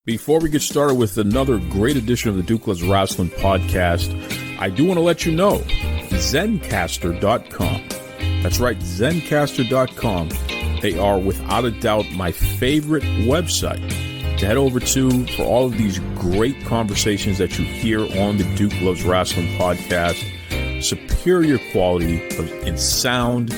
Before we get started with another great edition of the Dukeless Rasslin podcast, I do want to let you know, Zencastr.com. That's right, Zencastr.com. They are without a doubt my favorite website to head over to for all of these great conversations that you hear on the Duke Loves Rasslin podcast. Superior quality in sound.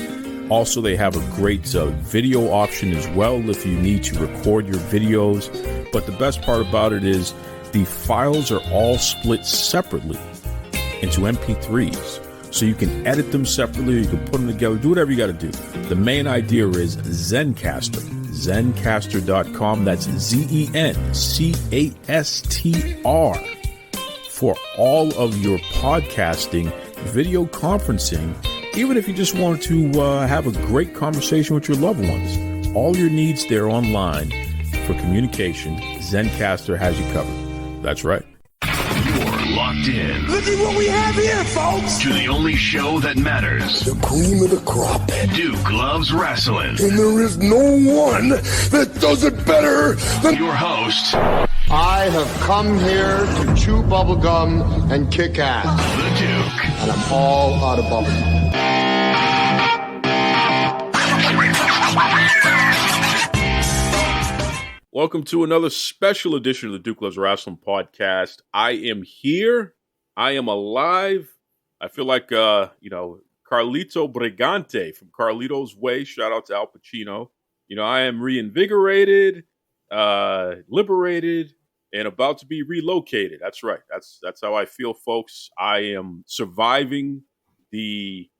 Also, they have a great video option as well if you need to record your videos. But the best part about it is the files are all split separately into MP3s. So you can edit them separately, you can put them together, do whatever you got to do. The main idea is Zencastr. Zencastr.com. That's Zencastr. For all of your podcasting, video conferencing, even if you just want to have a great conversation with your loved ones. All your needs there online for communication, Zencastr has you covered. That's right. You're locked in. Look at what we have here, folks. To the only show that matters. The cream of the crop. Duke Loves Rasslin. And there is no one that does it better than your host. I have come here to chew bubblegum and kick ass. The Duke. And I'm all out of bubblegum. Welcome to another special edition of the Duke Loves Rasslin podcast. I am here. I am alive. I feel like, Carlito Brigante from Carlito's Way. Shout out to Al Pacino. I am reinvigorated, liberated, and about to be relocated. That's right. That's how I feel, folks. I am surviving the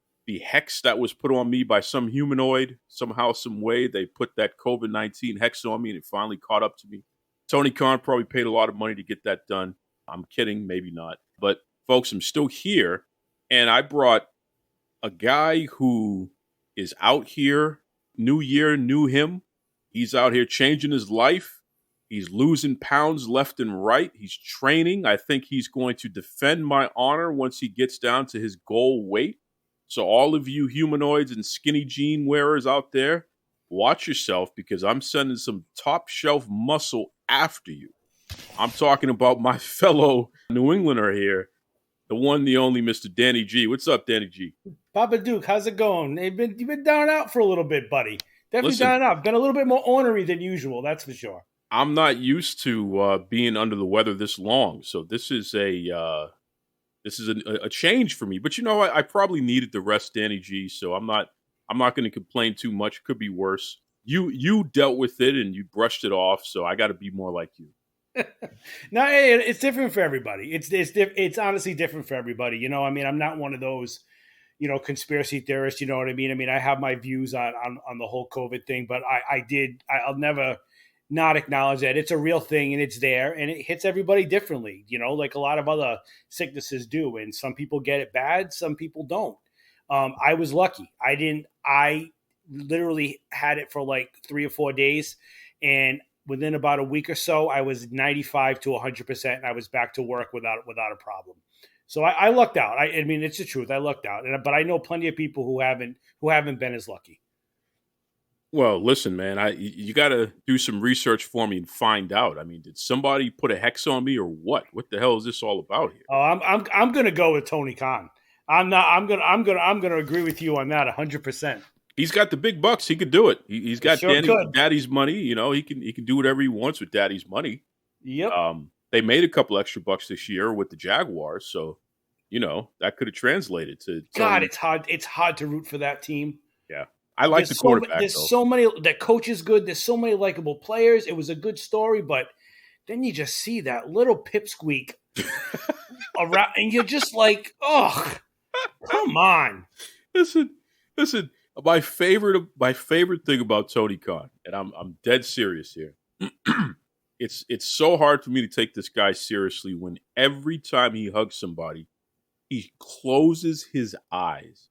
hex that was put on me by some humanoid. Somehow, some way, they put that COVID-19 hex on me, and it finally caught up to me. Tony Khan probably paid a lot of money to get that done. I'm kidding, maybe not. But, folks, I'm still here, and I brought a guy who is out here. New year, new him. He's out here changing his life. He's losing pounds left and right. He's training. I think he's going to defend my honor once he gets down to his goal weight. So all of you humanoids and skinny jean wearers out there, watch yourself because I'm sending some top shelf muscle after you. I'm talking about my fellow New Englander here, the one, the only Mr. Danny G. What's up, Danny G? Papa Duke, how's it going? You've been down and out for a little bit, buddy. Definitely Listen, down and out. Been a little bit more ornery than usual, that's for sure. I'm not used to being under the weather this long, so this is a change for me. But I probably needed the rest, Danny G. So I'm not going to complain too much. Could be worse. You dealt with it and you brushed it off. So I got to be more like you. No, it's different for everybody. It's honestly different for everybody. I'm not one of those, conspiracy theorists. You know what I mean? I have my views on the whole COVID thing, but I'll never not acknowledge that it's a real thing and it's there and it hits everybody differently, like a lot of other sicknesses do. And some people get it bad, some people don't. I was lucky. I literally had it for like 3 or 4 days. And within about a week or so, I was 95 to 100% and I was back to work without a problem. So I lucked out. It's the truth. I lucked out. But I know plenty of people who haven't been as lucky. Well, listen, man, you got to do some research for me and find out. Did somebody put a hex on me or what? What the hell is this all about here? Oh, I'm going to go with Tony Khan. I'm going to agree with you on that 100%. He's got the big bucks. He could do it. He's got sure Daddy's money. He can do whatever he wants with Daddy's money. Yep. They made a couple extra bucks this year with the Jaguars, so that could have translated to. God, it's hard. It's hard to root for that team. Yeah. I like the quarterback. There's so many. The coach is good. There's so many likable players. It was a good story, but then you just see that little pipsqueak around, and you're just like, oh, come on. Listen. My favorite thing about Tony Khan, and I'm dead serious here. It's so hard for me to take this guy seriously when every time he hugs somebody, he closes his eyes,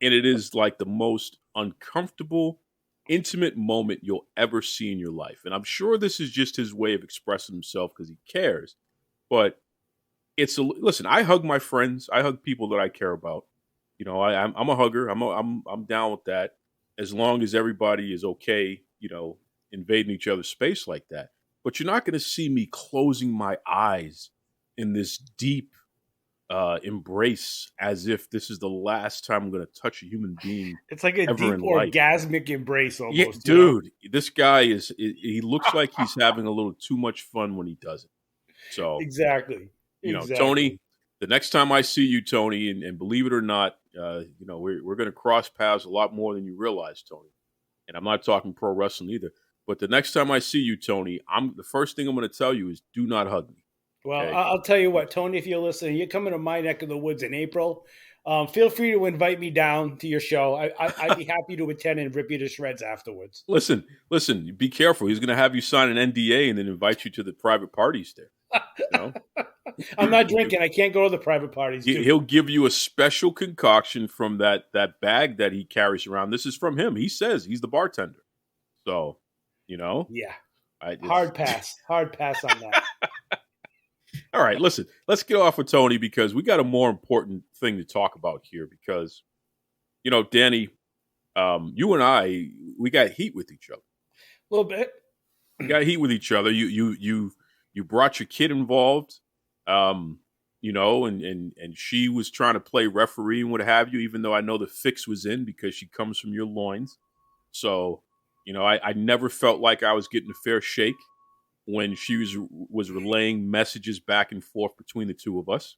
and it is like the most uncomfortable, intimate moment you'll ever see in your life. And I'm sure this is just his way of expressing himself because he cares. But listen, I hug my friends. I hug people that I care about. I'm a hugger. I'm down with that as long as everybody is okay, invading each other's space like that. but you're not going to see me closing my eyes in this deep embrace as if this is the last time I'm going to touch a human being. It's like a ever deep in life. orgasmic embrace almost. Yeah, you know? dude, this guy he looks like he's having a little too much fun when he does it. So, Exactly. Tony, the next time I see you, Tony, and believe it or not, we're going to cross paths a lot more than you realize, Tony. And I'm not talking pro wrestling either. But the next time I see you, Tony, the first thing I'm going to tell you is do not hug me. Well, Okay? I'll tell you what, Tony, if you're listening, you're coming to my neck of the woods in April. Feel free to invite me down to your show. I'd be happy to attend and rip you to shreds afterwards. Listen, be careful. He's going to have you sign an NDA and then invite you to the private parties there. You know? I'm not drinking. I can't go to the private parties. He'll give you a special concoction from that bag that he carries around. This is from him. He says he's the bartender. So, Yeah. Hard pass on that. All right, listen, let's get off of Tony because we got a more important thing to talk about here because, Danny, you and I, we got heat with each other. A little bit. We got heat with each other. You brought your kid involved, and she was trying to play referee and what have you, even though I know the fix was in because she comes from your loins. So, I never felt like I was getting a fair shake when she was relaying messages back and forth between the two of us.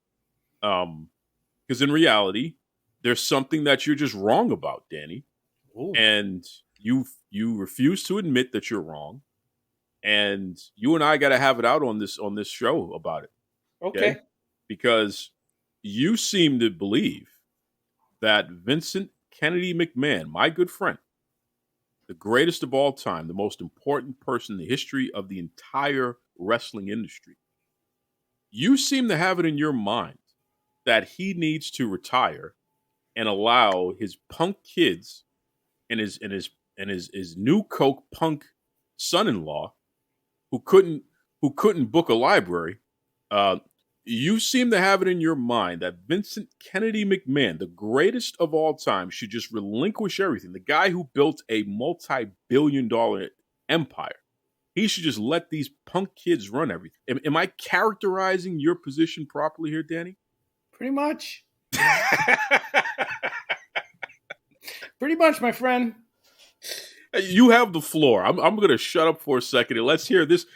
Because in reality, there's something that you're just wrong about, Danny. Ooh. And you refuse to admit that you're wrong. And you and I got to have it out on this show about it. Okay. Because you seem to believe that Vincent Kennedy McMahon, my good friend, the greatest of all time, the most important person in the history of the entire wrestling industry. You seem to have it in your mind that he needs to retire and allow his punk kids and his new Coke punk son-in-law, who couldn't book a library. You seem to have it in your mind that Vincent Kennedy McMahon, the greatest of all time, should just relinquish everything. The guy who built a multi-billion-dollar empire. He should just let these punk kids run everything. Am I characterizing your position properly here, Danny? Pretty much. Pretty much, my friend. You have the floor. I'm going to shut up for a second and let's hear this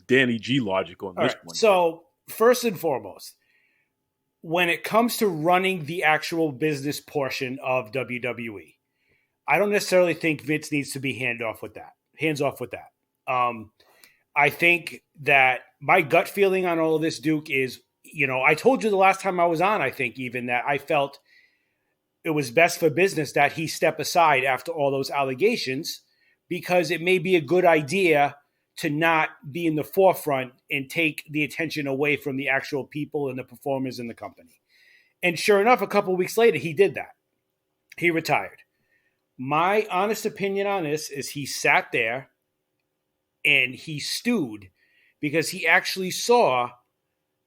Danny G logic on this one. So, first and foremost, when it comes to running the actual business portion of WWE, I don't necessarily think Vince needs to be hands off with that. I think that my gut feeling on all of this, Duke, is, I told you the last time I was on, I think even that I felt it was best for business that he step aside after all those allegations, because it may be a good idea to not be in the forefront and take the attention away from the actual people and the performers in the company. And sure enough, a couple of weeks later, he did that. He retired. My honest opinion on this is he sat there and he stewed because he actually saw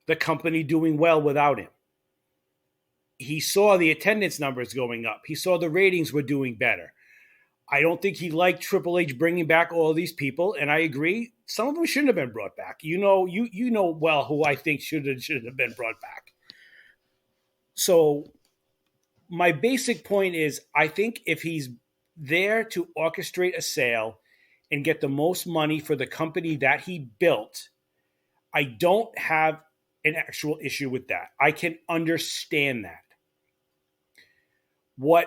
the company doing well without him. He saw the attendance numbers going up. He saw the ratings were doing better. I don't think he liked Triple H bringing back all these people, and I agree, some of them shouldn't have been brought back. You know well who I think should have been brought back. So my basic point is, I think if he's there to orchestrate a sale and get the most money for the company that he built, I don't have an actual issue with that. I can understand that. What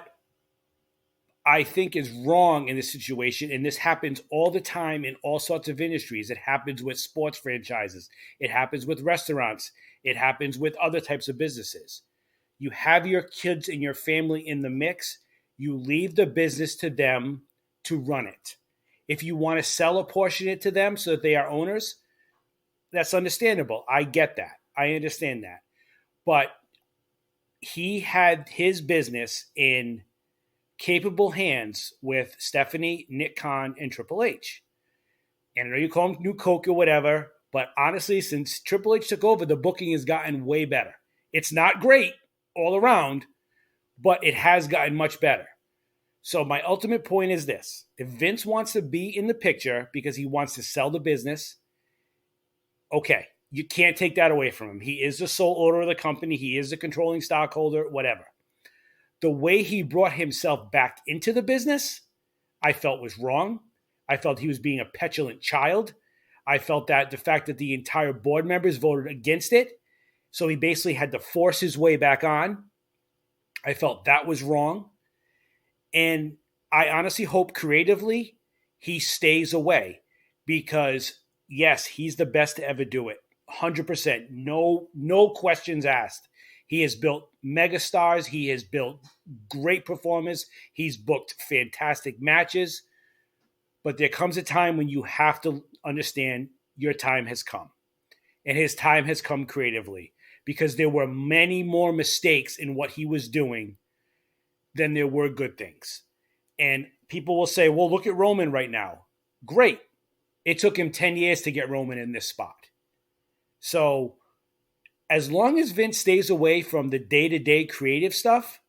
I think is wrong in this situation, and this happens all the time in all sorts of industries. It happens with sports franchises. It happens with restaurants. It happens with other types of businesses. You have your kids and your family in the mix. You leave the business to them to run it. If you want to sell a portion of it to them so that they are owners, that's understandable. I get that. I understand that. But he had his business in capable hands with Stephanie, Nick Khan, and Triple H. And I know you call him New Coke or whatever, but honestly, since Triple H took over, the booking has gotten way better. It's not great all around, but it has gotten much better. So my ultimate point is this. If Vince wants to be in the picture because he wants to sell the business, okay, you can't take that away from him. He is the sole owner of the company. He is the controlling stockholder, whatever. The way he brought himself back into the business, I felt was wrong. I felt he was being a petulant child. I felt that the fact that the entire board members voted against it, so he basically had to force his way back on. I felt that was wrong. And I honestly hope creatively he stays away because, yes, he's the best to ever do it. 100%. No questions asked. He has built megastars. He has built great performers. He's booked fantastic matches. But there comes a time when you have to understand your time has come. And his time has come creatively because there were many more mistakes in what he was doing than there were good things. And people will say, well, look at Roman right now. Great. It took him 10 years to get Roman in this spot. So as long as Vince stays away from the day-to-day creative stuff,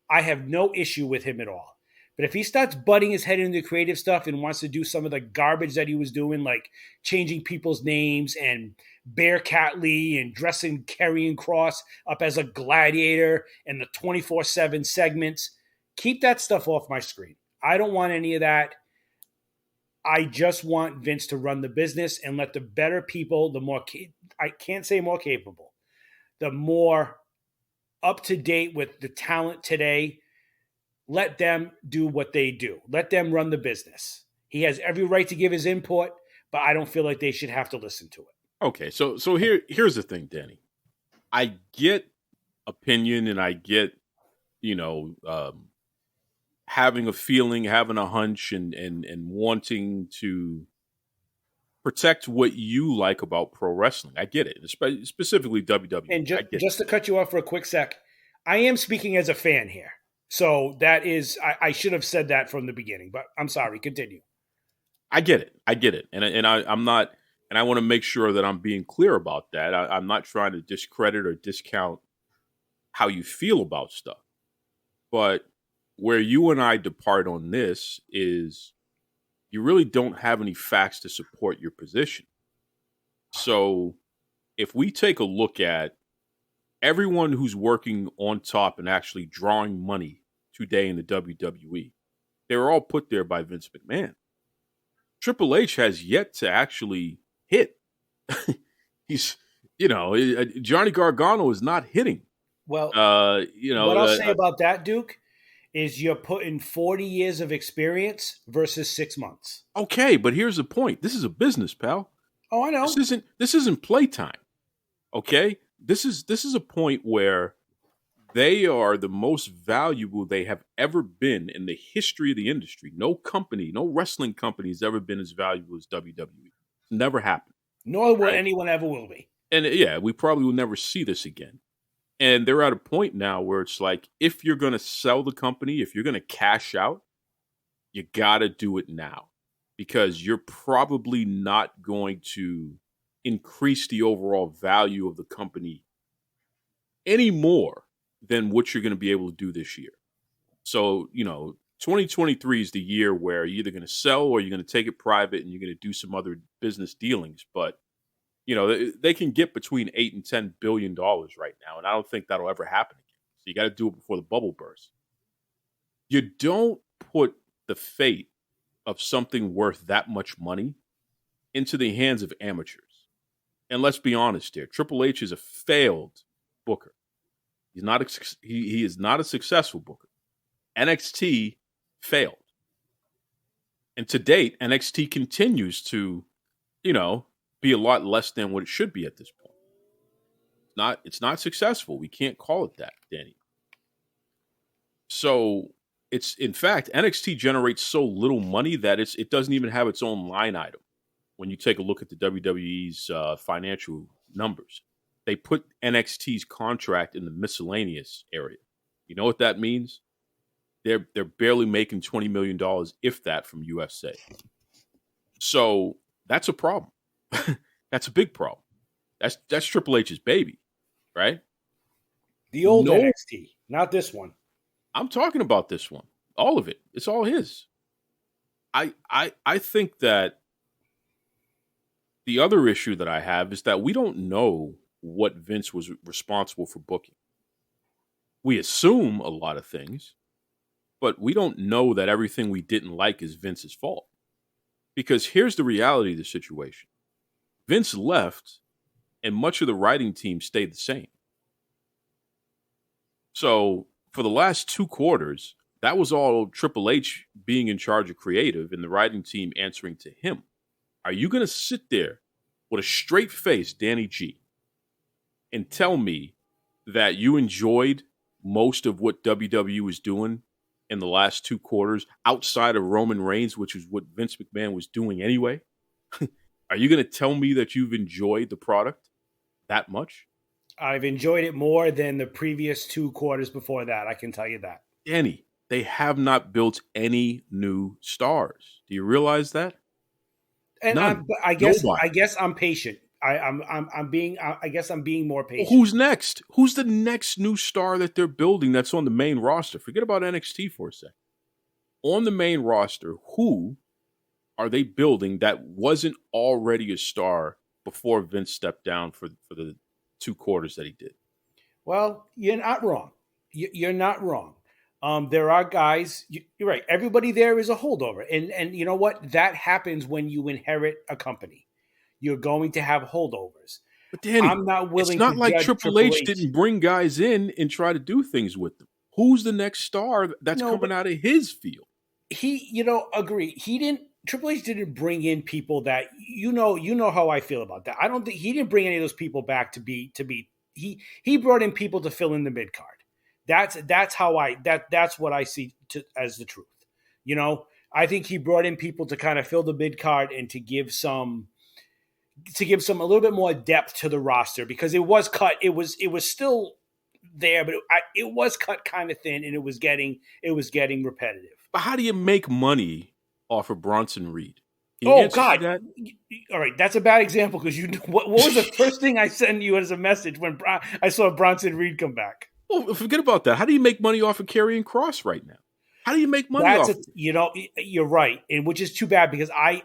I have no issue with him at all. But if he starts butting his head into creative stuff and wants to do some of the garbage that he was doing, like changing people's names and Bearcat Lee and dressing Karrion Kross up as a gladiator and the 24/7 segments, keep that stuff off my screen. I don't want any of that. I just want Vince to run the business and let the better people, I can't say more capable, the more up to date with the talent today, let them do what they do. Let them run the business. He has every right to give his input, but I don't feel like they should have to listen to it. Okay, so here's the thing, Danny. I get opinion and I get, having a feeling, having a hunch, and wanting to protect what you like about pro wrestling. I get it, specifically WWE. And just to cut you off for a quick sec, I am speaking as a fan here. So that is, I should have said that from the beginning, but I'm sorry. Continue. I get it, and I'm not, and I want to make sure that I'm being clear about that. I'm not trying to discredit or discount how you feel about stuff, but where you and I depart on this is you really don't have any facts to support your position. So if we take a look at everyone who's working on top and actually drawing money today in the WWE, they were all put there by Vince McMahon. Triple H has yet to actually hit. He's, Johnny Gargano is not hitting. Well, what I'll say about that, Duke, is you're putting 40 years of experience versus 6 months. Okay, but here's the point. This is a business, pal. Oh, I know. This isn't playtime. Okay? This is a point where they are the most valuable they have ever been in the history of the industry. No company, no wrestling company has ever been as valuable as WWE. Never happened. Nor will anyone ever will be. And yeah, we probably will never see this again. And they're at a point now where it's like, if you're going to sell the company, if you're going to cash out, you got to do it now. Because you're probably not going to increase the overall value of the company any more than what you're going to be able to do this year. So, 2023 is the year where you're either going to sell or you're going to take it private and you're going to do some other business dealings. But, they can get between $8 and $10 billion right now. And I don't think that'll ever happen again. So you got to do it before the bubble bursts. You don't put the fate of something worth that much money into the hands of amateurs. And let's be honest here. Triple H is a failed booker. He is not a successful booker. NXT failed. And to date, NXT continues to, be a lot less than what it should be at this point. It's not successful. We can't call it that, Danny. So it's, in fact, NXT generates so little money that it doesn't even have its own line item. When you take a look at the WWE's financial numbers, they put NXT's contract in the miscellaneous area. You know what that means? They're barely making $20 million, if that, from USA. So that's a problem. That's a big problem. That's Triple H's baby, right? The old NXT, not this one. I'm talking about this one. All of it. It's all his. I think that the other issue that I have is that we don't know what Vince was responsible for booking. We assume a lot of things, but we don't know that everything we didn't like is Vince's fault. Because here's the reality of the situation. Vince left, and much of the writing team stayed the same. So for the last 2 quarters, that was all Triple H being in charge of creative and the writing team answering to him. Are you going to sit there with a straight face, Danny G, and tell me that you enjoyed most of what WWE was doing in the last 2 quarters outside of Roman Reigns, which is what Vince McMahon was doing anyway? Are you going to tell me that you've enjoyed the product that much? I've enjoyed it more than the previous 2 quarters before that. I can tell you that. Danny, they have not built any new stars. Do you realize that? And I guess I'm patient. I'm being more patient. Well, who's next? Who's the next new star that they're building that's on the main roster? Forget about NXT for a second. On the main roster, who are they building that wasn't already a star before Vince stepped down for the 2 quarters that he did? Well, you're not wrong. You're not wrong. There are guys. You're right. Everybody there is a holdover, and you know what? That happens when you inherit a company. You're going to have holdovers. But Danny, I'm not willing. It's not to like judge Triple H didn't bring guys in and try to do things with them. Who's the next star that's coming out of his field? Agree. He didn't. Triple H didn't bring in people that you know how I feel about that. I don't think he didn't bring any of those people back to be. He brought in people to fill in the mid card. That's what I see as the truth. I think he brought in people to kind of fill the mid card and to give some a little bit more depth to the roster, because it was cut. It was still there, but it was cut kind of thin, and it was getting repetitive. But how do you make money off of Bronson Reed? Oh God! All right, that's a bad example, because what was the first thing I sent you as a message when I saw Bronson Reed come back? Well, forget about that. How do you make money off of Karrion Kross right now? How do you make money off? You're right, and which is too bad, because I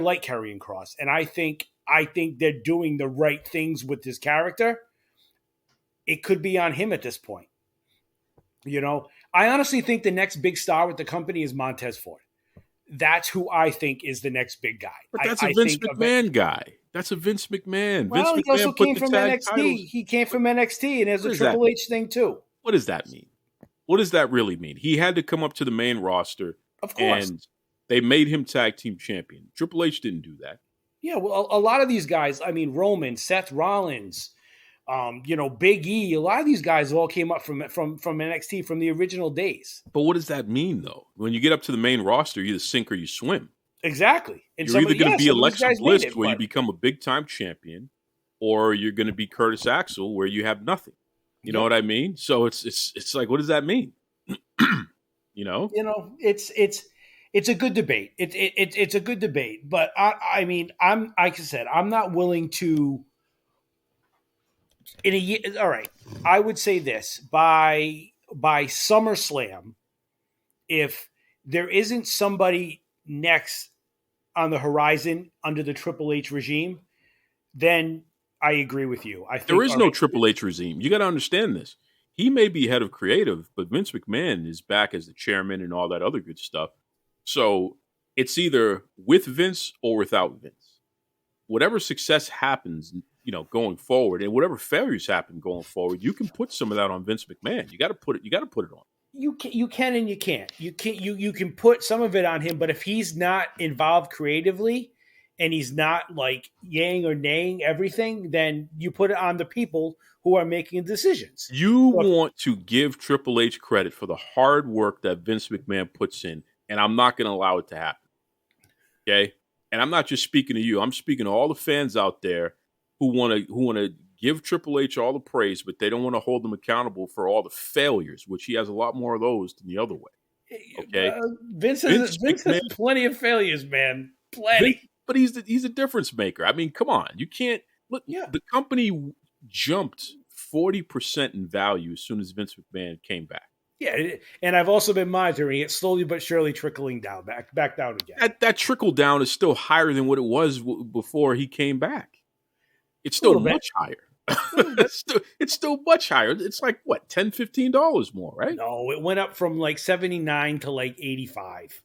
like Karrion Kross, and I think they're doing the right things with his character. It could be on him at this point. I honestly think the next big star with the company is Montez Ford. That's who I think is the next big guy. But that's a Vince McMahon guy. That's a Vince McMahon. Well, Vince he McMahon also came from NXT. He came from NXT, and there's a Triple H thing too. What does that mean? What does that really mean? He had to come up to the main roster, of course, and they made him tag team champion. Triple H didn't do that. Yeah, well, a lot of these guys, I mean, Roman, Seth Rollins, Big E, a lot of these guys all came up from NXT from the original days. But what does that mean, though? When you get up to the main roster, you either sink or you swim. Exactly. And you're either going to be Alexa Bliss, where you become a big-time champion, or you're going to be Curtis Axel, where you have nothing. You know what I mean? So it's like, what does that mean? It's a good debate. It's a good debate, but I mean, I'm like I said, I'm not willing to. In a year, all right, I would say this by SummerSlam, if there isn't somebody next on the horizon under the Triple H regime, then I agree with you. I think there is no Triple H regime. You got to understand this. He may be head of creative, but Vince McMahon is back as the chairman and all that other good stuff. So it's either with Vince or without Vince. Whatever success happens, going forward, and whatever failures happen going forward, you can put some of that on Vince McMahon. You got to put it on. You can and you can't. You can put some of it on him, but if he's not involved creatively and he's not like yaying or naying everything, then you put it on the people who are making decisions. You want to give Triple H credit for the hard work that Vince McMahon puts in, and I'm not going to allow it to happen. Okay? And I'm not just speaking to you. I'm speaking to all the fans out there who want to give Triple H all the praise, but they don't want to hold him accountable for all the failures, which he has a lot more of those than the other way. Okay, Vince has plenty of failures, man. Plenty. But he's a difference maker. I mean, come on, you can't look. Yeah. The company jumped 40% in value as soon as Vince McMahon came back. Yeah, and I've also been monitoring it slowly but surely trickling down, back down again. That trickle down is still higher than what it was before he came back. It's A still little bit. much higher. A little bit. It's still much higher. It's like what, $10, $15 more, right? No, it went up from like 79 to like 85.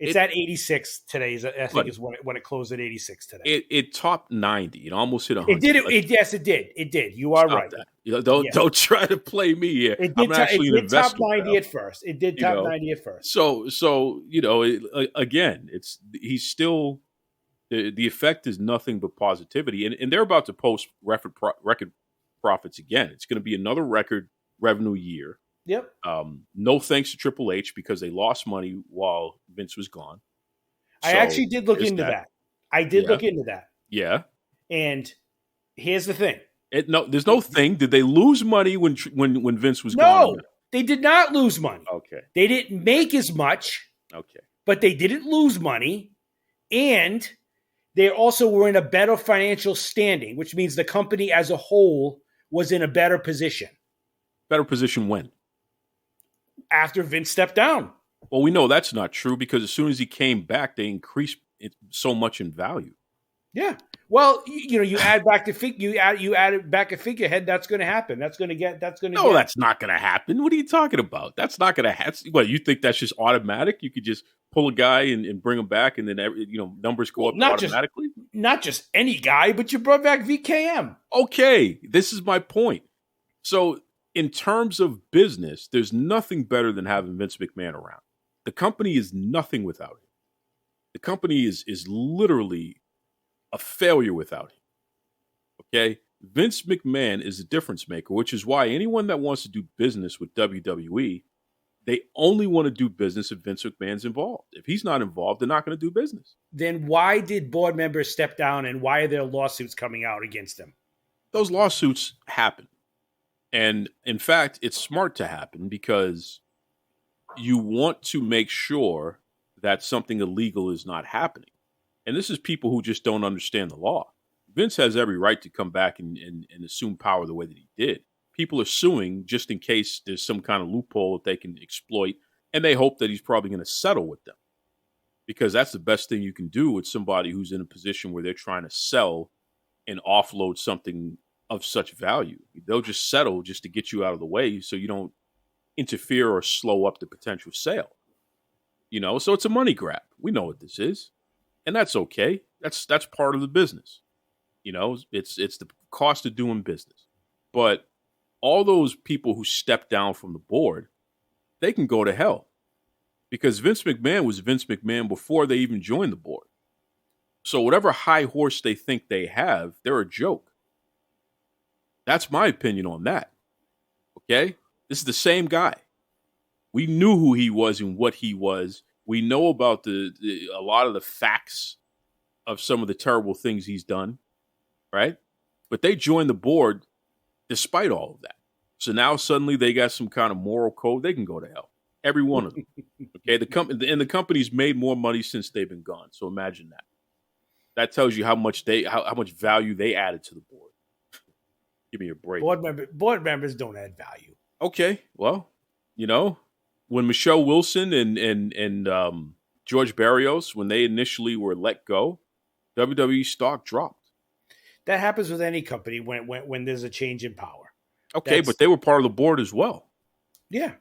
It's at 86 today. I think is when it closed at 86 today. It topped 90. It almost hit 100. It did. Yes, it did. It did. You are right. That. You know, don't try to play me here. It I'm did, actually an investor. top 90 at first. It did top 90 at first. So again, he's still the effect is nothing but positivity, and they're about to post record profits again. It's going to be another record revenue year. Yep. No thanks to Triple H because they lost money while Vince was gone. I actually did look into that. I did look into that. Yeah. And here's the thing. There's no thing. Did they lose money when Vince was gone? No, they did not lose money. Okay. They didn't make as much. Okay. But they didn't lose money. And they also were in a better financial standing, which means the company as a whole was in a better position. Better position when? After Vince stepped down. Well, we know that's not true because as soon as he came back, they increased it so much in value. Yeah. Well, you add back the you add back a figurehead. That's going to happen. That's not going to happen. What are you talking about? That's not going to happen. What, you think that's just automatic? You could just pull a guy and bring him back, and then numbers go up automatically. Not just any guy, but you brought back VKM. Okay, this is my point. So, in terms of business, there's nothing better than having Vince McMahon around. The company is nothing without him. The company is literally a failure without him. Okay? Vince McMahon is a difference maker, which is why anyone that wants to do business with WWE, they only want to do business if Vince McMahon's involved. If he's not involved, they're not going to do business. Then why did board members step down, and why are there lawsuits coming out against them? Those lawsuits happen. And in fact, it's smart to happen because you want to make sure that something illegal is not happening. And this is people who just don't understand the law. Vince has every right to come back and assume power the way that he did. People are suing just in case there's some kind of loophole that they can exploit, and they hope that he's probably going to settle with them. Because that's the best thing you can do with somebody who's in a position where they're trying to sell and offload something of such value. They'll just settle just to get you out of the way so you don't interfere or slow up the potential sale. So it's a money grab. We know what this is. And that's okay. That's part of the business. It's the cost of doing business. But all those people who step down from the board, they can go to hell. Because Vince McMahon was Vince McMahon before they even joined the board. So whatever high horse they think they have, they're a joke. That's my opinion on that. Okay? This is the same guy. We knew who he was and what he was. We know about a lot of the facts of some of the terrible things he's done, right? But they joined the board despite all of that. So now suddenly they got some kind of moral code. They can go to hell. Every one of them. Okay? The company's made more money since they've been gone. So imagine that. That tells you how much value they added to the board. Give me a break. Board members don't add value. Okay, well, when Michelle Wilson and George Barrios, when they initially were let go, WWE stock dropped. That happens with any company when there's a change in power. Okay, but they were part of the board as well. Yeah,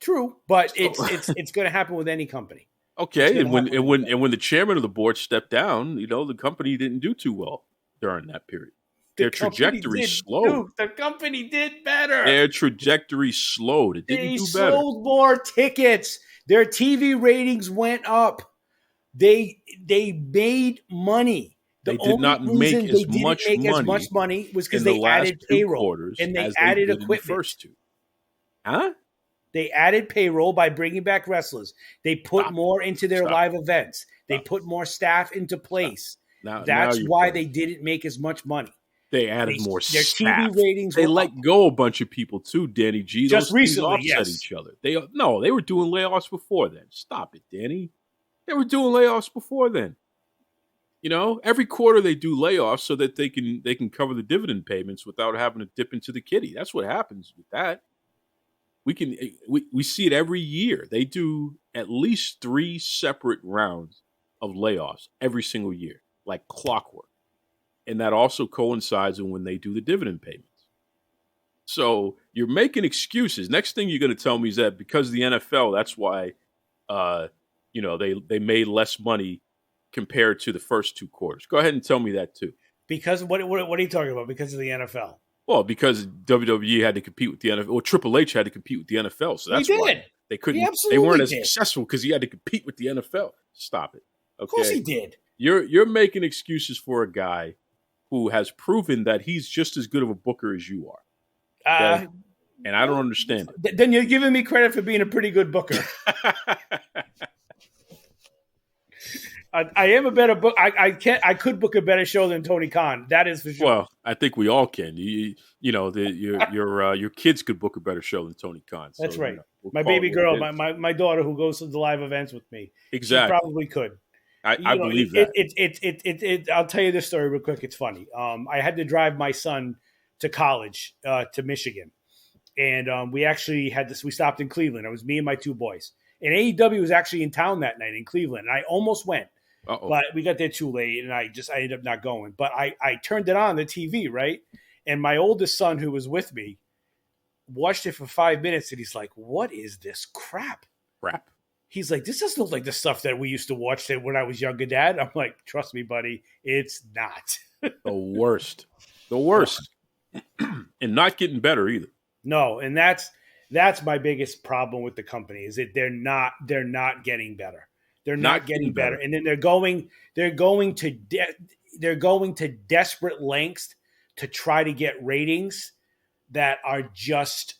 true, but it's going to happen with any company. Okay, and when the chairman of the board stepped down, the company didn't do too well during that period. Their trajectory slowed. The company did better. Their trajectory slowed. It didn't do better. They sold more tickets. Their TV ratings went up. They made money. They did not make as much money was because they added payroll and they added equipment. The first two. Huh? They added payroll by bringing back wrestlers. They put more into their live events. They put more staff into place. That's why they didn't make as much money. They added more their staff. TV ratings. They let go a bunch of people too, Danny G. Just Those recently, offset each other. They were doing layoffs before then. Stop it, Danny. They were doing layoffs before then. Every quarter they do layoffs so that they can cover the dividend payments without having to dip into the kitty. That's what happens with that. we see it every year. They do at least 3 separate rounds of layoffs every single year, like clockwork. And that also coincides with when they do the dividend payments. So you're making excuses. Next thing you're going to tell me is that because of the NFL, that's why, they made less money compared to the first 2 quarters. Go ahead and tell me that too. Because what are you talking about? Because of the NFL? Well, because WWE had to compete with the NFL, or Triple H had to compete with the NFL, so that's why they couldn't. They weren't as successful because he had to compete with the NFL. Stop it. Okay? Of course he did. You're making excuses for a guy who has proven that he's just as good of a booker as you are. Okay? And I don't understand it. Then you're giving me credit for being a pretty good booker. I am a better book. I could book a better show than Tony Khan. That is for sure. Well, I think we all can. Your kids could book a better show than Tony Khan. So, that's right. My baby girl, my daughter, who goes to the live events with me, exactly, she probably could. I believe that. I'll tell you this story real quick. It's funny. I had to drive my son to college to Michigan, and we actually had this. We stopped in Cleveland. It was me and my 2 boys, and AEW was actually in town that night in Cleveland, and I almost went. Uh-oh. But we got there too late, and I ended up not going. But I turned it on the TV, right? And my oldest son, who was with me, watched it for 5 minutes, and he's like, "What is this crap?" Crap. He's like, "This doesn't look like the stuff that we used to watch when I was younger, Dad." I'm like, "Trust me, buddy, it's not." The worst. And not getting better either. No, and that's my biggest problem with the company is that they're not getting better. They're not getting better. And then they're going to desperate lengths to try to get ratings that are just,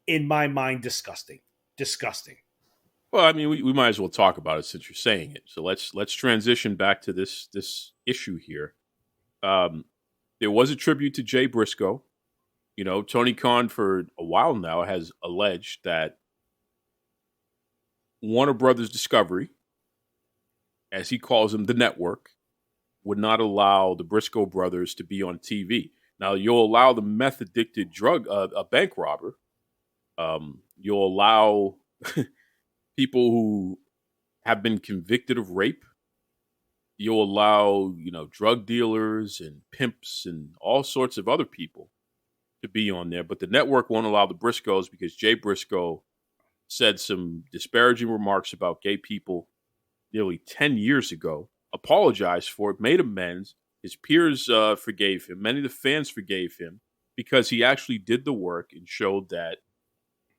in my mind, disgusting. Disgusting. Well, I mean, we might as well talk about it since you're saying it. So let's transition back to this issue here. There was a tribute to Jay Briscoe. Tony Khan for a while now has alleged that Warner Brothers Discovery, as he calls them, the network, would not allow the Briscoe brothers to be on TV. Now, you'll allow the meth-addicted a bank robber. You'll allow people who have been convicted of rape. You'll allow, drug dealers and pimps and all sorts of other people to be on there. But the network won't allow the Briscoes because Jay Briscoe said some disparaging remarks about gay people nearly 10 years ago, apologized for it, made amends. His peers forgave him. Many of the fans forgave him because he actually did the work and showed that,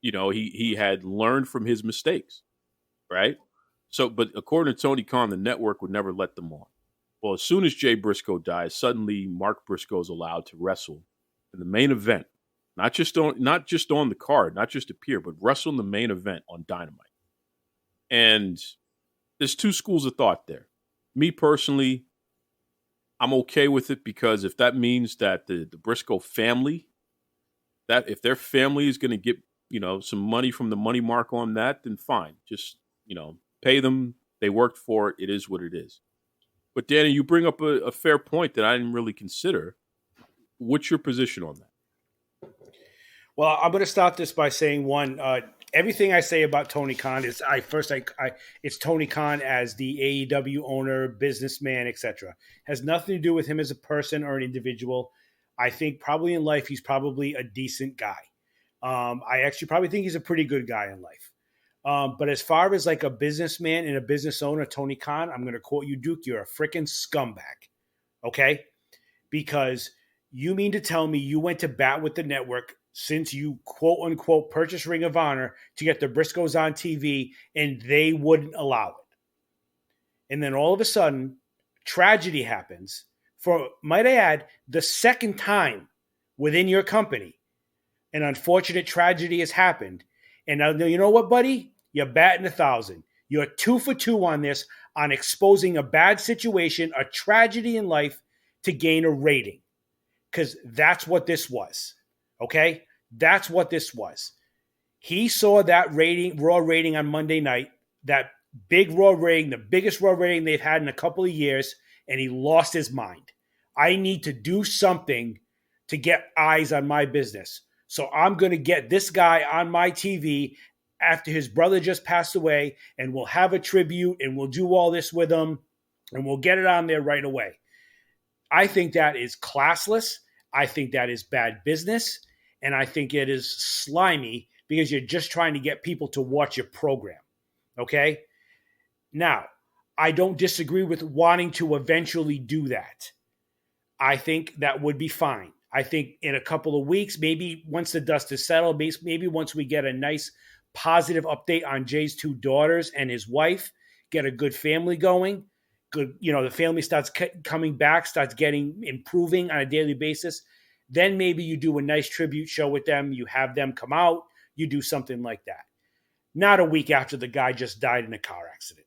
he had learned from his mistakes, right? So, but according to Tony Khan, the network would never let them on. Well, as soon as Jay Briscoe dies, suddenly Mark Briscoe is allowed to wrestle in the main event, not just on the card, not just appear, but wrestle in the main event on Dynamite. And there's 2 schools of thought there. Me personally, I'm okay with it because if that means that the Briscoe family, that if their family is going to get, some money from the money mark on that, then fine. Just, pay them. They worked for it. It is what it is. But Danny, you bring up a fair point that I didn't really consider. What's your position on that? Well, I'm going to start this by saying one, everything I say about Tony Khan is it's Tony Khan as the AEW owner, businessman, etc. Has nothing to do with him as a person or an individual. I think probably in life he's probably a decent guy. I actually probably think he's a pretty good guy in life. But as far as like a businessman and a business owner, Tony Khan, I'm going to quote you, Duke, you're a freaking scumbag. Okay? Because you mean to tell me you went to bat with the network since you quote unquote purchased Ring of Honor to get the Briscoes on TV and they wouldn't allow it. And then all of a sudden, tragedy happens for, might I add, the second time within your company. An unfortunate tragedy has happened. And now, you know what, buddy? You're batting 1,000. You're 2 for 2 on this, on exposing a bad situation, a tragedy in life to gain a rating. Because that's what this was. Okay? That's what this was. He saw that Raw rating on Monday night, that big Raw rating, the biggest Raw rating they've had in a couple of years, and he lost his mind. I need to do something to get eyes on my business. So I'm going to get this guy on my TV after his brother just passed away, and we'll have a tribute, and we'll do all this with him, and we'll get it on there right away. I think that is classless. I think that is bad business. And I think it is slimy because you're just trying to get people to watch your program. Okay? Now, I don't disagree with wanting to eventually do that. I think that would be fine. I think in a couple of weeks, maybe once the dust is settled, maybe once we get a nice positive update on Jay's two daughters and his wife, get a good family going, good, the family starts coming back, starts improving on a daily basis, then maybe you do a nice tribute show with them, you have them come out, you do something like that. Not a week after the guy just died in a car accident,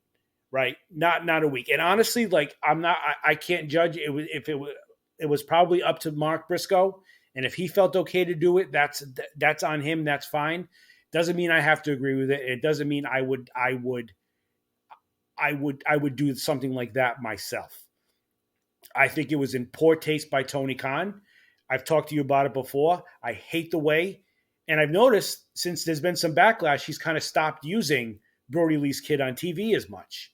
right? Not a week. And honestly, like I can't judge it was probably up to Mark Briscoe, and if he felt okay to do it, that's on him, that's fine. Doesn't mean I have to agree with it. It doesn't mean I would do something like that myself. I think it was in poor taste by Tony Khan. I've talked to you about it before. I hate the way, and I've noticed since there's been some backlash, he's kind of stopped using Brody Lee's kid on TV as much.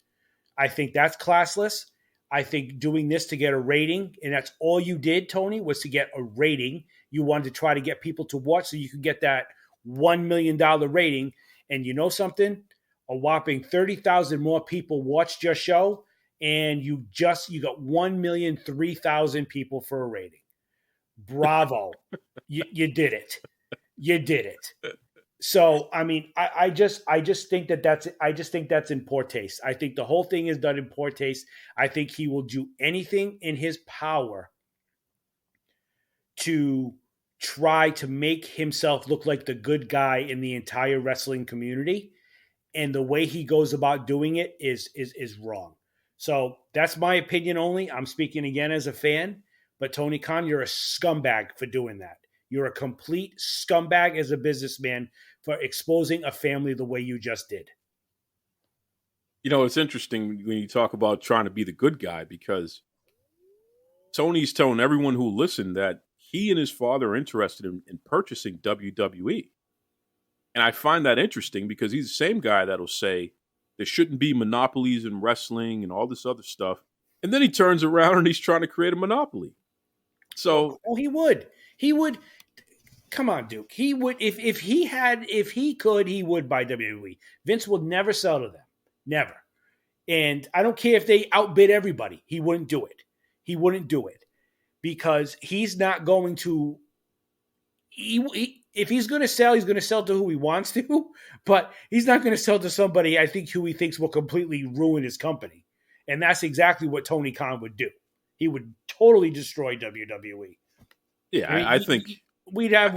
I think that's classless. I think doing this to get a rating, and that's all you did, Tony, was to get a rating. You wanted to try to get people to watch so you could get that $1 million rating. And you know something? A whopping 30,000 more people watched your show, and you got 1,003,000 people for a rating. Bravo. You did it. You did it. So, I mean, I just think that's in poor taste. I think the whole thing is done in poor taste. I think he will do anything in his power to try to make himself look like the good guy in the entire wrestling community. And the way he goes about doing it is wrong. So that's my opinion only. I'm speaking again as a fan. But Tony Khan, you're a scumbag for doing that. You're a complete scumbag as a businessman for exposing a family the way you just did. It's interesting when you talk about trying to be the good guy, because Tony's telling everyone who listened that he and his father are interested in purchasing WWE. And I find that interesting because he's the same guy that'll say there shouldn't be monopolies in wrestling and all this other stuff. And then he turns around and he's trying to create a monopoly. So he would. Come on, Duke. He would if he could, he would buy WWE. Vince would never sell to them. Never. And I don't care if they outbid everybody. He wouldn't do it. He wouldn't do it because he's not going to. If he's going to sell, he's going to sell to who he wants to, but he's not going to sell to somebody I think who he thinks will completely ruin his company. And that's exactly what Tony Khan would do. He would totally destroy WWE. Yeah, I think we'd have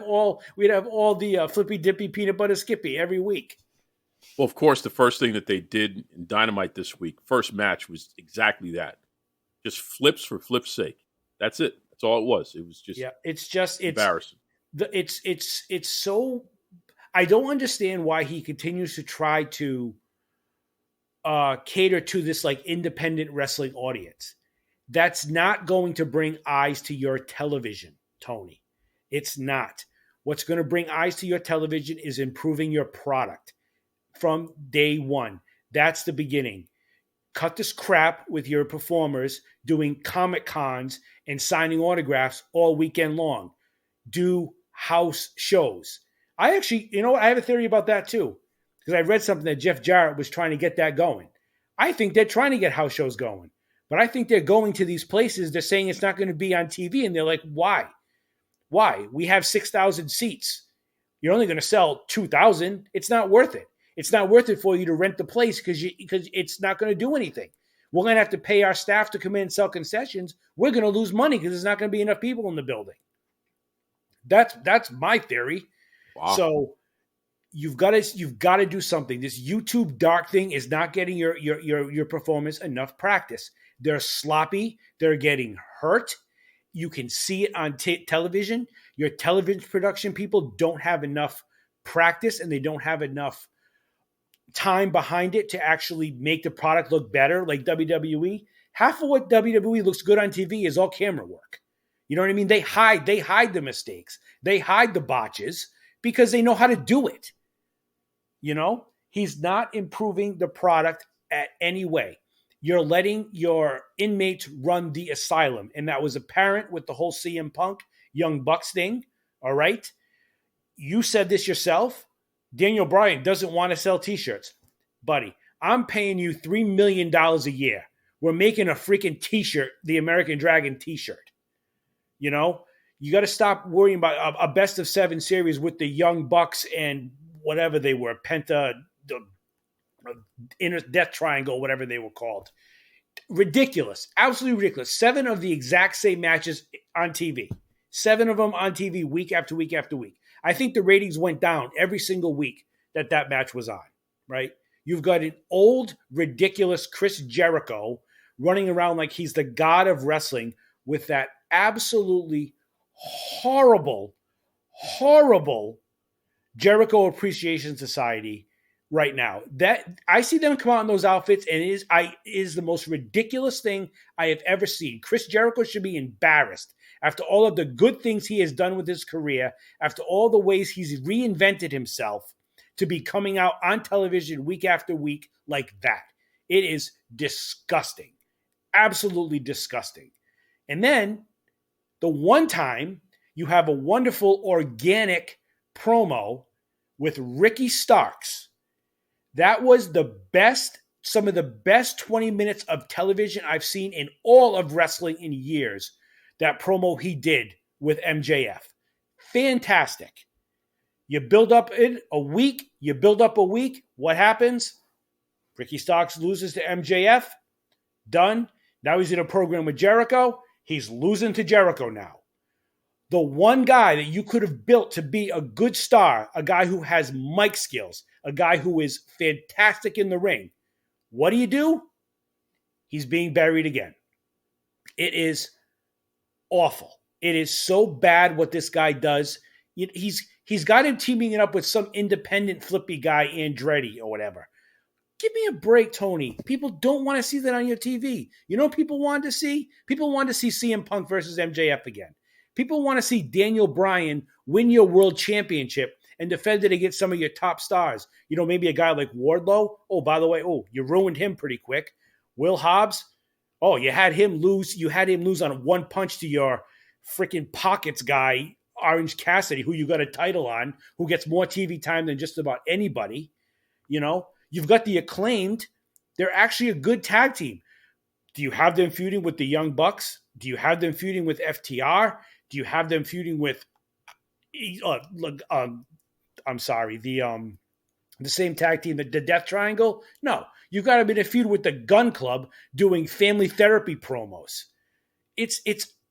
all the flippy dippy peanut butter skippy every week. Well, of course, the first thing that they did in Dynamite this week, first match, was exactly that. Just flips for flip's sake. That's it. That's all it was. It was just embarrassing. It's so. I don't understand why he continues to try to cater to this like independent wrestling audience. That's not going to bring eyes to your television, Tony. It's not. What's going to bring eyes to your television is improving your product from day one. That's the beginning. Cut this crap with your performers doing Comic Cons and signing autographs all weekend long. Do house shows. I have a theory about that too, because I read something that Jeff Jarrett was trying to get that going. I think they're trying to get house shows going. But I think they're going to these places. They're saying it's not going to be on TV. And they're like, why? Why? We have 6,000 seats. You're only going to sell 2,000. It's not worth it. It's not worth it for you to rent the place because it's not going to do anything. We're going to have to pay our staff to come in and sell concessions. We're going to lose money because there's not going to be enough people in the building. That's my theory. Wow. So you've got to do something. This YouTube dark thing is not getting your performance enough practice. They're sloppy. They're getting hurt. You can see it on television. Your television production people don't have enough practice and they don't have enough time behind it to actually make the product look better like WWE. Half of what WWE looks good on TV is all camera work. You know what I mean? They hide the mistakes. They hide the botches because they know how to do it. He's not improving the product at any way. You're letting your inmates run the asylum. And that was apparent with the whole CM Punk Young Bucks thing. All right. You said this yourself. Daniel Bryan doesn't want to sell t-shirts. Buddy, I'm paying you $3 million a year. We're making a freaking t-shirt, the American Dragon t-shirt. You got to stop worrying about a best of 7 series with the Young Bucks and whatever they were, Penta, the Inner Death Triangle, whatever they were called. Ridiculous. Absolutely ridiculous. 7 of the exact same matches on TV. 7 of them on TV week after week after week. I think the ratings went down every single week that match was on, right? You've got an old, ridiculous Chris Jericho running around like he's the god of wrestling with that absolutely horrible Jericho Appreciation Society right now. That I see them come out in those outfits, and it is the most ridiculous thing I have ever seen. Chris Jericho should be embarrassed after all of the good things he has done with his career, after all the ways he's reinvented himself, to be coming out on television week after week like that. It is disgusting. Absolutely disgusting. And then the one time you have a wonderful organic promo with Ricky Starks. That was some of the best 20 minutes of television I've seen in all of wrestling in years. That promo he did with MJF. Fantastic. You build up in a week. What happens? Ricky Starks loses to MJF. Done. Now he's in a program with Jericho. He's losing to Jericho now. The one guy that you could have built to be a good star, a guy who has mic skills, a guy who is fantastic in the ring. What do? He's being buried again. It is awful. It is so bad what this guy does. He's got him teaming it up with some independent flippy guy, Andretti or whatever. Give me a break, Tony. People don't want to see that on your TV. You know what people want to see? People want to see CM Punk versus MJF again. People want to see Daniel Bryan win your world championship and defend it against some of your top stars. Maybe a guy like Wardlow. Oh, by the way, you ruined him pretty quick. Will Hobbs. Oh, you had him lose. You had him lose on one punch to your freaking pockets guy, Orange Cassidy, who you got a title on, who gets more TV time than just about anybody. You've got the Acclaimed. They're actually a good tag team. Do you have them feuding with the Young Bucks? Do you have them feuding with FTR? Do you have them feuding with I'm sorry, the same tag team, the Death Triangle? No. You've got them in a feud with the Gun Club doing family therapy promos. It's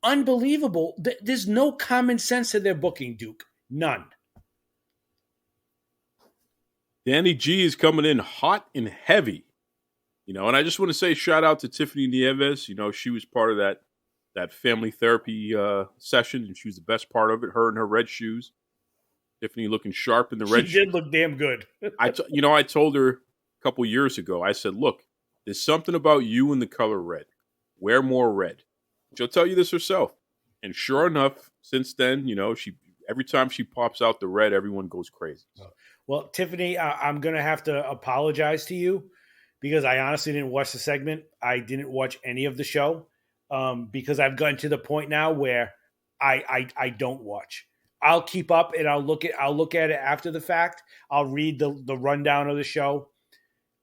unbelievable. There's no common sense to their booking, Duke. None. Danny G is coming in hot and heavy. And I just want to say shout out to Tiffany Nieves. She was part of that family therapy session, and she was the best part of it, her in her red shoes. Tiffany looking sharp in the red shoes. She did look damn good. I told her a couple years ago, I said, look, there's something about you in the color red. Wear more red. She'll tell you this herself. And sure enough, since then, she every time she pops out the red, everyone goes crazy. So. Well, Tiffany, I'm going to have to apologize to you because I honestly didn't watch the segment. I didn't watch any of the show because I've gotten to the point now where I don't watch. I'll keep up and I'll look at it after the fact. I'll read the rundown of the show.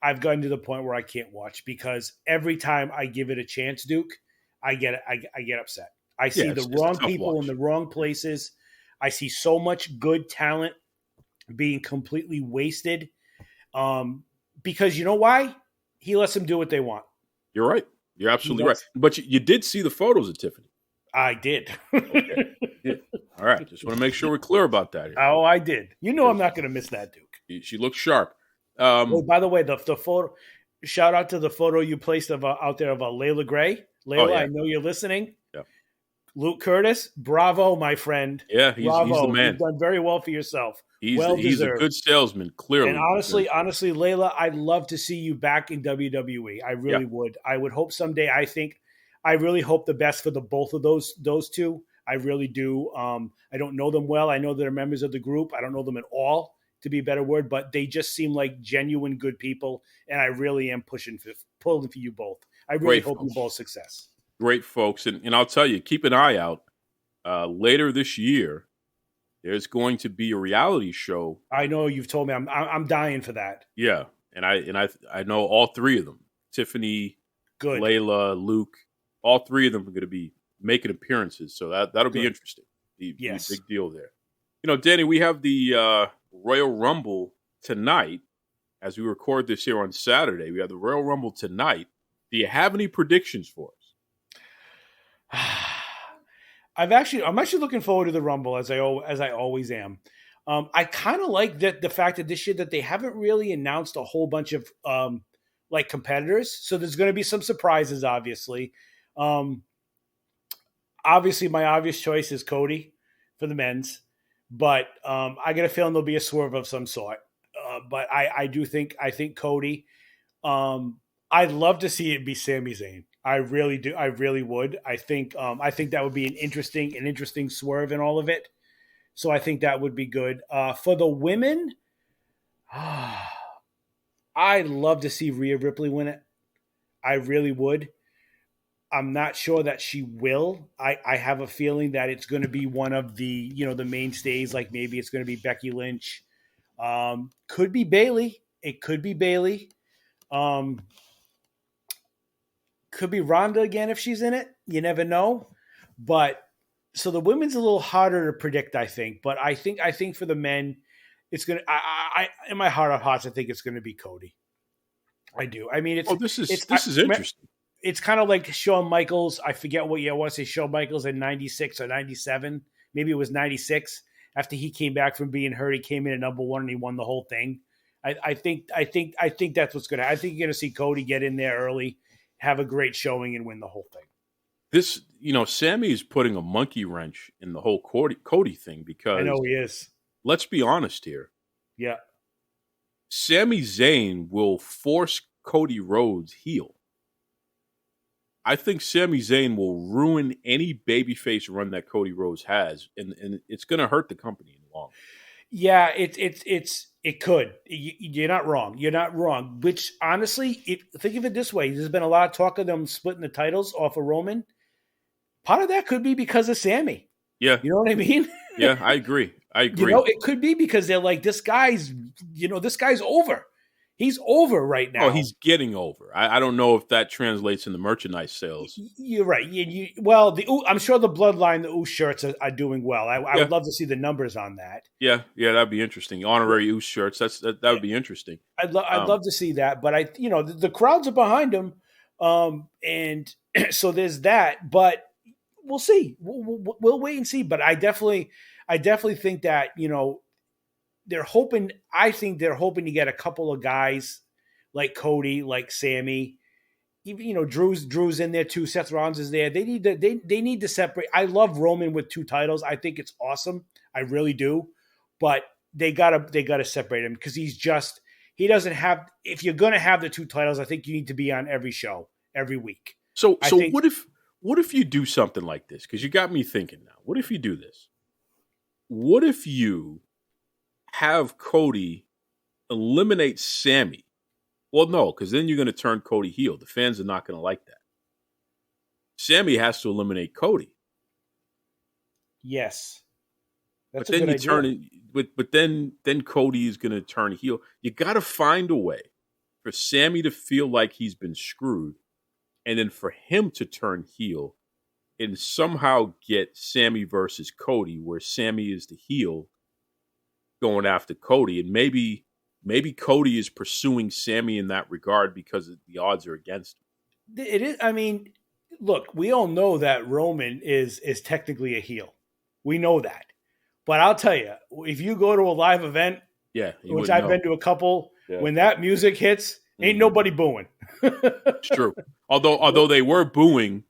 I've gotten to the point where I can't watch because every time I give it a chance, Duke, I get upset. I see the wrong people in the wrong places. I see so much good talent being completely wasted because you know why? He lets them do what they want. You're right. You're absolutely right. But you did see the photos of Tiffany. I did. Okay. Yeah. All right. Just want to make sure we're clear about that. Oh, I did. I'm not going to miss that, Duke. She looks sharp. By the way, the photo, shout out to the photo you placed out there of Layla Gray. Layla, I know you're listening. Yeah. Luke Curtis, bravo, my friend. Yeah, he's the man. You've done very well for yourself. He's a good salesman, clearly. And honestly, Layla, I'd love to see you back in WWE. I really would. I would hope someday. I really hope the best for the both of those two. I really do. I don't know them well. I know they're members of the group. I don't know them at all, to be a better word, but they just seem like genuine good people, and I really am pulling for you both. I really hope you both success. Great folks, and I'll tell you, keep an eye out. Later this year, there's going to be a reality show. I know you've told me. I'm dying for that. Yeah, and I know all three of them: Tiffany, Good. Layla, Luke. All three of them are going to be making appearances, so that'll be interesting. Yes, big deal there. You know, Danny, we have the Royal Rumble tonight. As we record this here on Saturday, we have the Royal Rumble tonight. Do you have any predictions for us? I'm actually looking forward to the Rumble as I always am. I kind of like that the fact that this year that they haven't really announced a whole bunch of like competitors, so there's going to be some surprises. Obviously, my obvious choice is Cody for the men's, but I get a feeling there'll be a swerve of some sort. But I think Cody. I'd love to see it be Sami Zayn. I really do. I really would. I think that would be an interesting swerve in all of it. So I think that would be good. For the women, I'd love to see Rhea Ripley win it. I really would. I'm not sure that she will. I have a feeling that it's going to be one of the the mainstays. Like maybe it's going to be Becky Lynch. Could be Bayley. It could be Bayley. Could be Ronda again if she's in it. You never know. But so the women's a little harder to predict, I think. But I think for the men, it's gonna. I in my heart of hearts, I think it's going to be Cody. I do. I mean, this is interesting. It's kind of like Shawn Michaels. I forget what year I want to say. Shawn Michaels in '96 or '97. Maybe it was '96. After he came back from being hurt, he came in at number one and he won the whole thing. I think that's what's going to. I think you're going to see Cody get in there early, have a great showing, and win the whole thing. This, Sammy is putting a monkey wrench in the whole Cody thing because I know he is. Let's be honest here. Yeah. Sami Zayn will force Cody Rhodes heel. I think Sami Zayn will ruin any babyface run that Cody Rhodes has, and it's going to hurt the company in the long run. Yeah, it could. You're not wrong. You're not wrong. Which honestly, think of it this way: there's been a lot of talk of them splitting the titles off of Roman. Part of that could be because of Sammy. Yeah, you know what I mean. Yeah, I agree. It could be because they're like, this guy's over. He's over right now. Oh, he's getting over. I don't know if that translates into merchandise sales. You're right. I'm sure the Bloodline, the Uso shirts are doing well. I would love to see the numbers on that. Yeah, that'd be interesting. Honorary Uso shirts. That would be interesting. I'd love to see that, but the crowds are behind him, and so there's that. But we'll see. We'll wait and see. But I definitely think that they're hoping. I think they're hoping to get a couple of guys like Cody, like Sammy. Even Drew's in there too. Seth Rollins is there. They need to separate. I love Roman with 2 titles. I think it's awesome. I really do. But they gotta separate him because he doesn't have. If you're gonna have the 2 titles, I think you need to be on every show every week. So what if you do something like this? Because you got me thinking now. What if you do this? What if you have Cody eliminate Sammy? Well, no, because then you're going to turn Cody heel. The fans are not going to like that. Sammy has to eliminate Cody. Yes, that's a good idea. But then Cody is going to turn heel. You got to find a way for Sammy to feel like he's been screwed, and then for him to turn heel and somehow get Sammy versus Cody, where Sammy is the heel going after Cody, and maybe Cody is pursuing Sammy in that regard because the odds are against him. It is. I mean, look, we all know that Roman is technically a heel. We know that, but I'll tell you, if you go to a live event, which I've been to a couple, when that music hits, ain't nobody booing. It's true. Although they were booing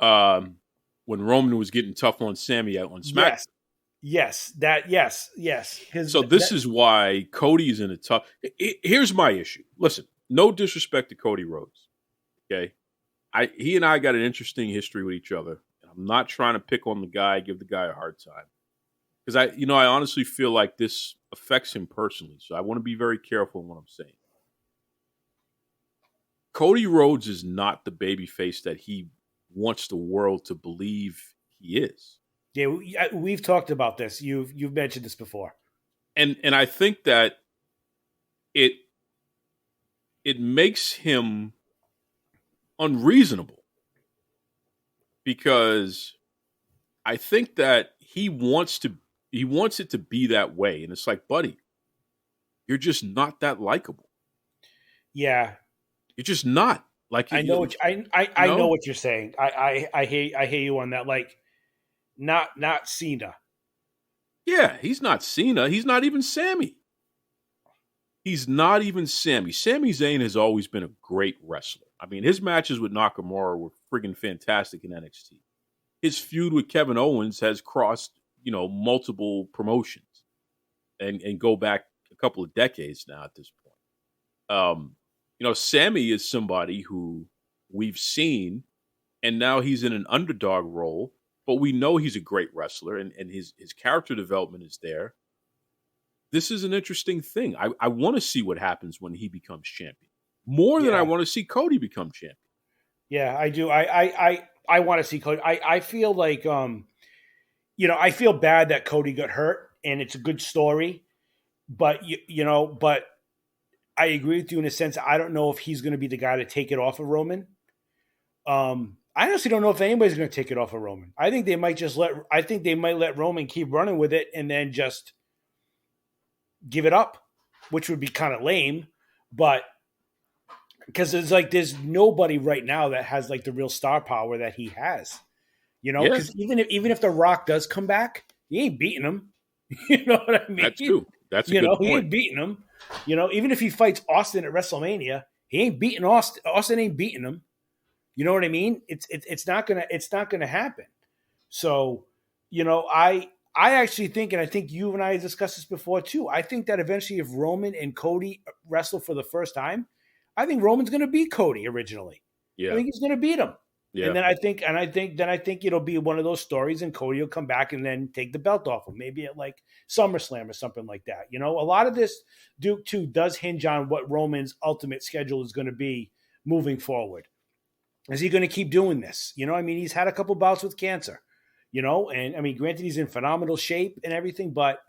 when Roman was getting tough on Sammy out on SmackDown. Yes. So this is why Cody's in a tough. Here's my issue. Listen, no disrespect to Cody Rhodes. Okay, he and I got an interesting history with each other. I'm not trying to pick on the guy, give the guy a hard time. Because I honestly feel like this affects him personally. So I want to be very careful in what I'm saying. Cody Rhodes is not the babyface that he wants the world to believe he is. Yeah, we've talked about this. You've mentioned this before. And I think that it makes him unreasonable, because I think that he wants it to be that way, and it's like, buddy, you're just not that likable. Yeah, you're just not. Like, I know I know what you're saying. I hear you on that. Like, not Cena. Yeah, he's not Cena. He's not even Sammy. He's not even Sammy. Sami Zayn has always been a great wrestler. I mean, his matches with Nakamura were friggin' fantastic in NXT. His feud with Kevin Owens has crossed, multiple promotions and go back a couple of decades now at this point. Sammy is somebody who we've seen, and now he's in an underdog role, but we know he's a great wrestler, and his character development is there. This is an interesting thing. I want to see what happens when he becomes champion, more than I want to see Cody become champion. Yeah, I do. I want to see Cody. I feel like, I feel bad that Cody got hurt, and it's a good story, but but I agree with you in a sense. I don't know if he's going to be the guy to take it off of Roman. I honestly don't know if anybody's going to take it off of Roman. I think they might let Roman keep running with it and then just give it up, which would be kind of lame, but because there's nobody right now that has like the real star power that he has, because even if The Rock does come back, he ain't beating him. You know what I mean? That's true. That's a good point. He ain't beating him. Even if he fights Austin at WrestleMania, he ain't beating Austin. Austin ain't beating him. You know what I mean? It's not gonna happen. So, I actually think, and I think you and I discussed this before too, I think that eventually if Roman and Cody wrestle for the first time, I think Roman's going to beat Cody originally. Yeah. I think he's going to beat him. Yeah. And then I think it'll be one of those stories and Cody will come back and then take the belt off him, maybe at like SummerSlam or something like that. A lot of this, Duke, too, does hinge on what Roman's ultimate schedule is going to be moving forward. Is he going to keep doing this? He's had a couple bouts with cancer. And I mean, granted, he's in phenomenal shape and everything, but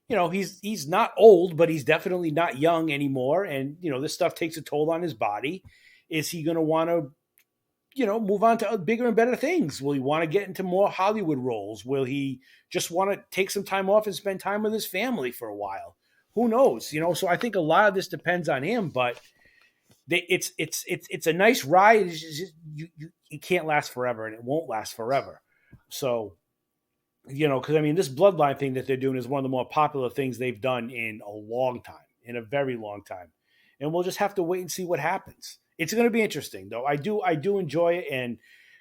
he's not old, but he's definitely not young anymore. And this stuff takes a toll on his body. Is he going to want to, move on to bigger and better things? Will he want to get into more Hollywood roles? Will he just want to take some time off and spend time with his family for a while? Who knows? So I think a lot of this depends on him, but it's a nice ride. It's just, it can't last forever, and it won't last forever. So, because I mean, this bloodline thing that they're doing is one of the more popular things they've done in a very long time. And we'll just have to wait and see what happens. It's going to be interesting, though. I do enjoy it. And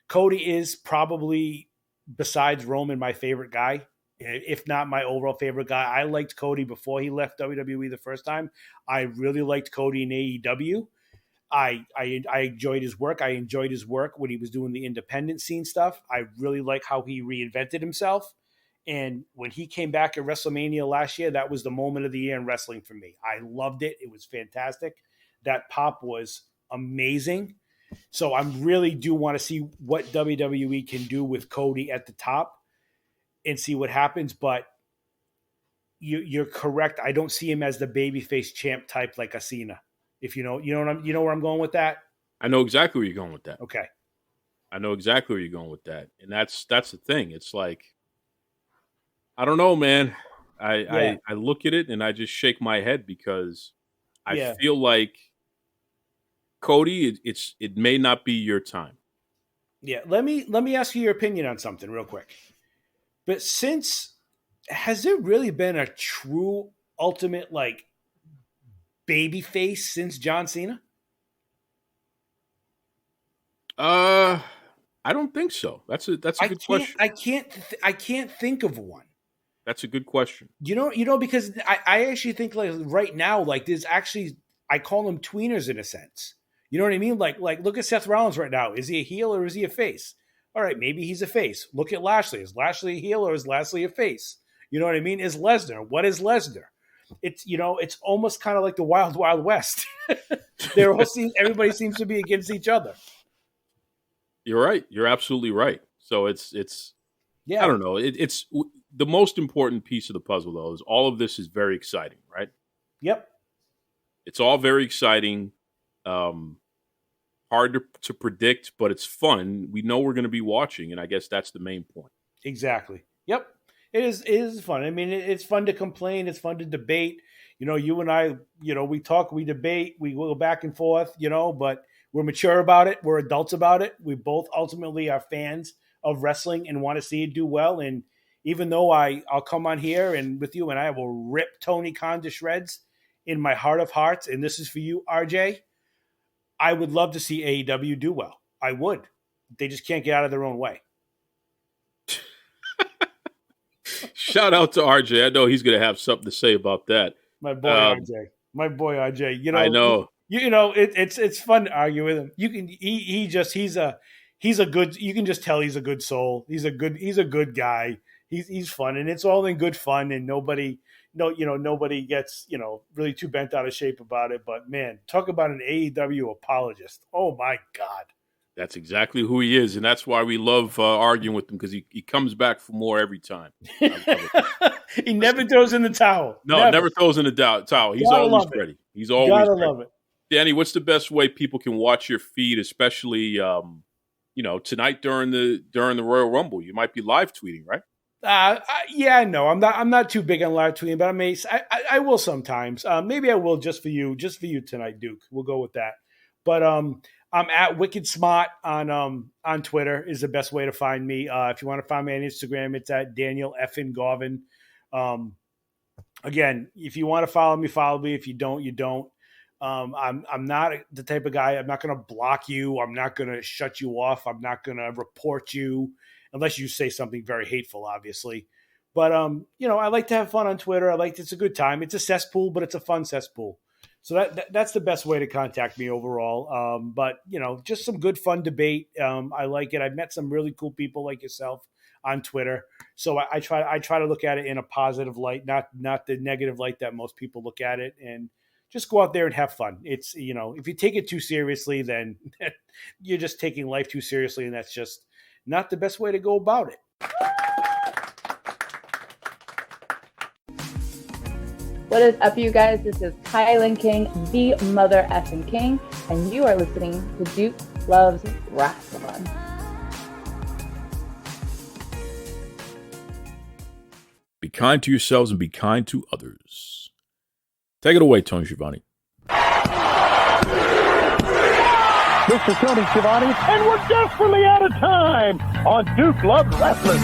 Cody is probably, besides Roman, my favorite guy, if not my overall favorite guy. I liked Cody before he left WWE the first time. I really liked Cody in AEW. I enjoyed his work. I enjoyed his work when he was doing the independent scene stuff. I really like how he reinvented himself. And when he came back at WrestleMania last year, that was the moment of the year in wrestling for me. I loved it. It was fantastic. That pop was amazing. So I really do want to see what WWE can do with Cody at the top and see what happens. But you're correct. I don't see him as the babyface champ type like a Cena. If you know where I'm going with that? I know exactly where you're going with that. Okay. I know exactly where you're going with that. And that's the thing. It's like, I don't know, man. I look at it and I just shake my head because I feel like Cody, it may not be your time. Yeah. Let me ask you your opinion on something real quick. But has there really been a true ultimate like baby face since John Cena? I don't think so. That's a good question. I can't think of one. That's a good question. Because I actually think like right now, like there's actually, I call them tweeners in a sense. You know what I mean? Like look at Seth Rollins right now. Is he a heel or is he a face? All right, maybe he's a face. Look at Lashley. Is Lashley a heel or is Lashley a face? You know what I mean? Is Lesnar? What is Lesnar? It's, it's almost kind of like the Wild Wild West. Everybody seems to be against each other. You're right. You're absolutely right. So it's yeah. I don't know. It's the most important piece of the puzzle, though, is all of this is very exciting, right? Yep. It's all very exciting. Hard to predict, but it's fun. We know we're going to be watching, and I guess that's the main point. Exactly. Yep. It is fun. I mean, it's fun to complain. It's fun to debate. You and I, we talk, we debate, we go back and forth, but we're mature about it. We're adults about it. We both ultimately are fans of wrestling and want to see it do well. And even though I'll come on here and with you and I will rip Tony Khan to shreds in my heart of hearts, and this is for you, RJ, I would love to see AEW do well. I would. They just can't get out of their own way. Shout out to RJ. I know he's going to have something to say about that. My boy RJ. My boy RJ. I know. It's fun to argue with him. You can he's a good. You can just tell he's a good soul. He's a good guy. He's fun, and it's all in good fun, and nobody gets really too bent out of shape about it. But man, talk about an AEW apologist. Oh my God. That's exactly who he is, and that's why we love arguing with him, because he comes back for more every time. He never throws in the towel. No, never throws in the towel. He's always ready. He's always Gotta ready. love it. Danny, what's the best way people can watch your feed, especially tonight during the Royal Rumble? You might be live tweeting, right? Yeah, I know. I'm not too big on live tweeting, but I will sometimes. Maybe I will just for you tonight, Duke. We'll go with that. But I'm at Wicked Smart on Twitter is the best way to find me. If you want to find me on Instagram, it's at Daniel Effin Garvin. Again, if you want to follow me. If you don't, you don't. I'm not the type of guy. I'm not going to block you. I'm not going to shut you off. I'm not going to report you unless you say something very hateful, obviously. But I like to have fun on Twitter. It's a good time. It's a cesspool, but it's a fun cesspool. So that's the best way to contact me overall. But just some good fun debate. I like it. I've met some really cool people like yourself on Twitter. So I try to look at it in a positive light, not the negative light that most people look at it, and just go out there and have fun. It's if you take it too seriously, then you're just taking life too seriously, and that's just not the best way to go about it. What is up, you guys? This is Kylan King, the mother effing king, and you are listening to Duke Loves Rasslin. Be kind to yourselves and be kind to others. Take it away, Tony Schiavone. This is Tony Schiavone, and we're desperately out of time on Duke Loves Wrestling.